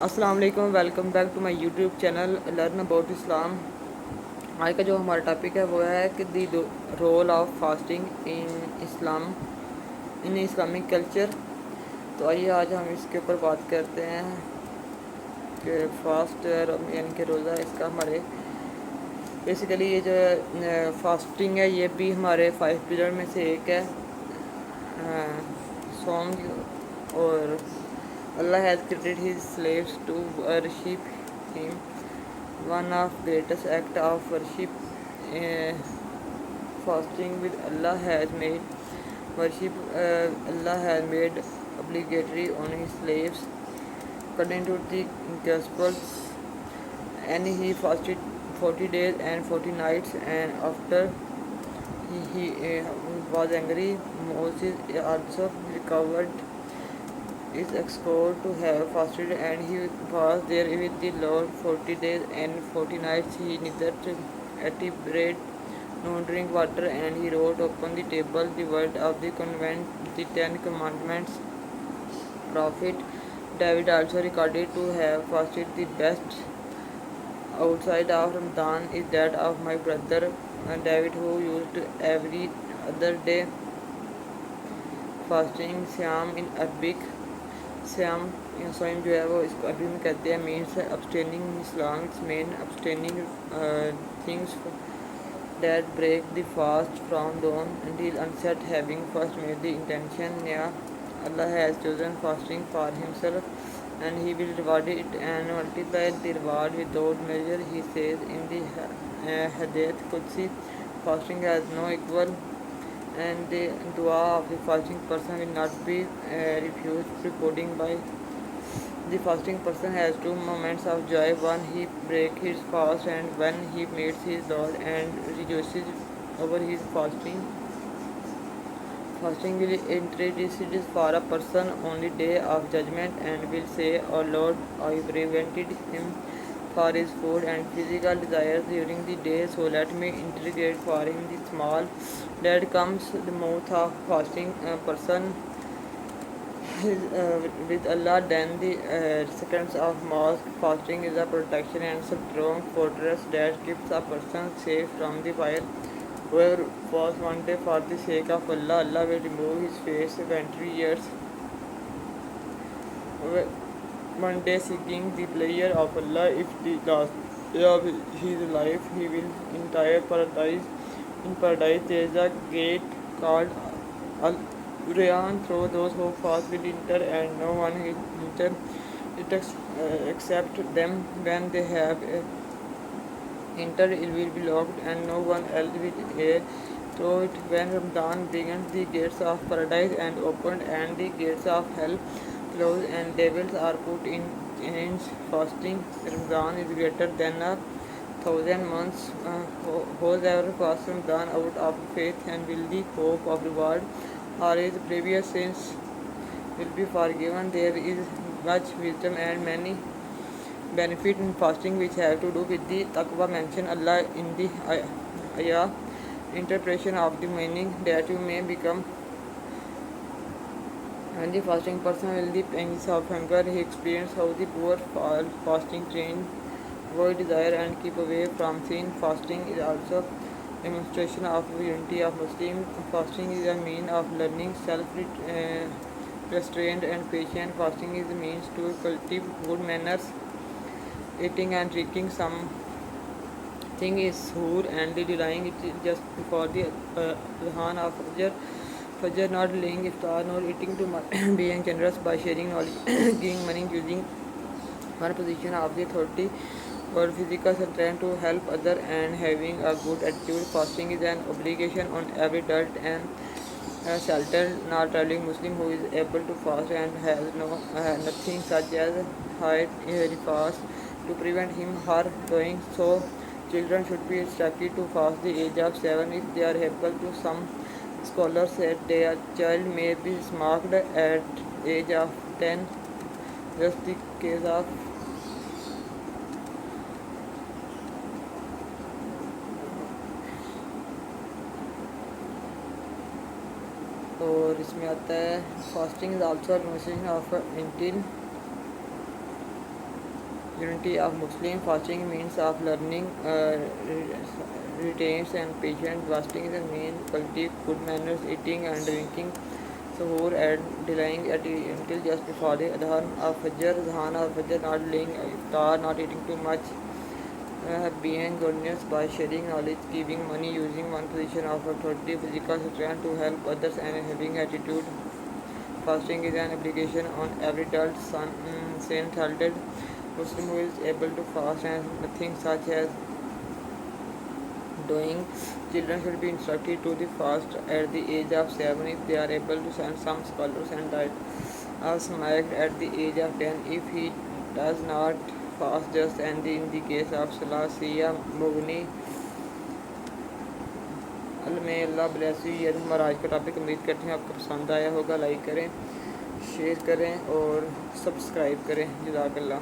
अस्सलाम वालेकुम, welcome back to my YouTube channel learn about Islam. आज का जो हमारा टॉपिक है वो है कि the role of fasting in Islam in Islamic culture. तो आइए आज हम इसके ऊपर बात करते हैं कि फास्ट यानी कि रोज़ा इसका हमारे बेसिकली ये जो फास्टिंग है ये भी हमारे 5 पिलर में से एक है। सॉन्ग और Allah has created his slaves to worship him. One of greatest act of worship, uh, fasting with Allah has made worship. Allah has made obligatory on his slaves. According to the Gospels, and he fasted 40 days and 40 nights, and after he was angry, Moses also recovered is exposed to have fasted, and he was there with the Lord 40 days and 40 nights. He neither ate bread nor drink water, and he wrote upon the table the word of the convent, the 10 Commandments. Prophet David also recorded to have fasted. The best outside of Ramadan is that of my brother David, who used every other day fasting. Siam in Arabic, Shyam स्वयं जो है वो इसको अभी में कहते हैं means abstaining in Islam. It's mean abstaining things that break the fast from dawn until onset, having first made the intention. Yeah, Allah has chosen fasting for himself, and he will reward it and multiply the reward without measure. He says in the Hadith Qudsi, fasting has no equal, and the dua of the fasting person will not be refused. Reporting by the fasting person has two moments of joy: one he breaks his fast, and when he meets his Lord and rejoices over his fasting. Fasting will introduce for a person only day of judgment, and will say, "O Lord, I prevented him for his food and physical desires during the day, so let me integrate for him the small that comes the mouth of fasting person with Allah." Then the seconds of mosque fasting is a protection and strong fortress that keeps a person safe from the fire. Whoever fasts one day for the sake of Allah, Allah will remove his face 20 years. One day seeking the pleasure of Allah, if the last day of his life, he will enter paradise. In paradise there is a gate called Al-Rayyan. Through those who fast will enter, and no one will enter it except them. When they have entered, it will be locked, and no one else will enter through it. When Ramadan begins, the gates of paradise and opened, and the gates of hell closed, and devils are put in chains. Fasting Ramadan is greater than 1,000 months. Whoever fasts Ramadan out of faith and will the hope of reward, or his previous sins will be forgiven. There is much wisdom and many benefit in fasting which have to do with the taqwa mentioned Allah in the ayah. Interpretation of the meaning that you may become. When the fasting person will the pangs of hunger, he experience how the poor fasting train avoid desire and keep away from sin. Fasting is also demonstration of unity of Muslim. Fasting is a means of learning self-restraint and patience. Fasting is a means to cultivate good manners. Eating and drinking something is suhoor, and delaying it just before the Adhan of Fajr, not delaying iftar, nor eating too much, being generous by sharing knowledge, giving money, using one position of the authority or physical strength to help other, and having a good attitude. Fasting is an obligation on every adult and sheltered, not traveling Muslim who is able to fast and has nothing such as height fast to prevent him her doing so. Children should be instructed to fast the age of 7 if they are able to. Some scholars said their child may be smacked at age of 10. Just the case of और इसमें आता है fasting is also administration of इंटीन Unity of Muslim fasting means of learning, retains and patience. Fasting is the main quality, good manners, eating and drinking, suhoor and delaying at until just before the Adhan of Fajr, not delaying iftar, not eating too much, being goodness by sharing knowledge, giving money, using one position of authority, physical strength to help others, and having attitude. Fasting is an obligation on every adult, saint-hearted Muslim who is able to fast, and nothing such as doing. Children should be instructed to the fast at the age of 7 if they are able to, and some scholars and diet are smacked at the age of 10 if he does not fast just, and in the case of Salasiya Mughni में अल्लाह bless you. ये हमारा आज का topic. उम्मीद करते हैं आपको पसंद आया होगा। लाइक करें, शेयर करें और सब्सक्राइब करें। जज़ाकल्लाह।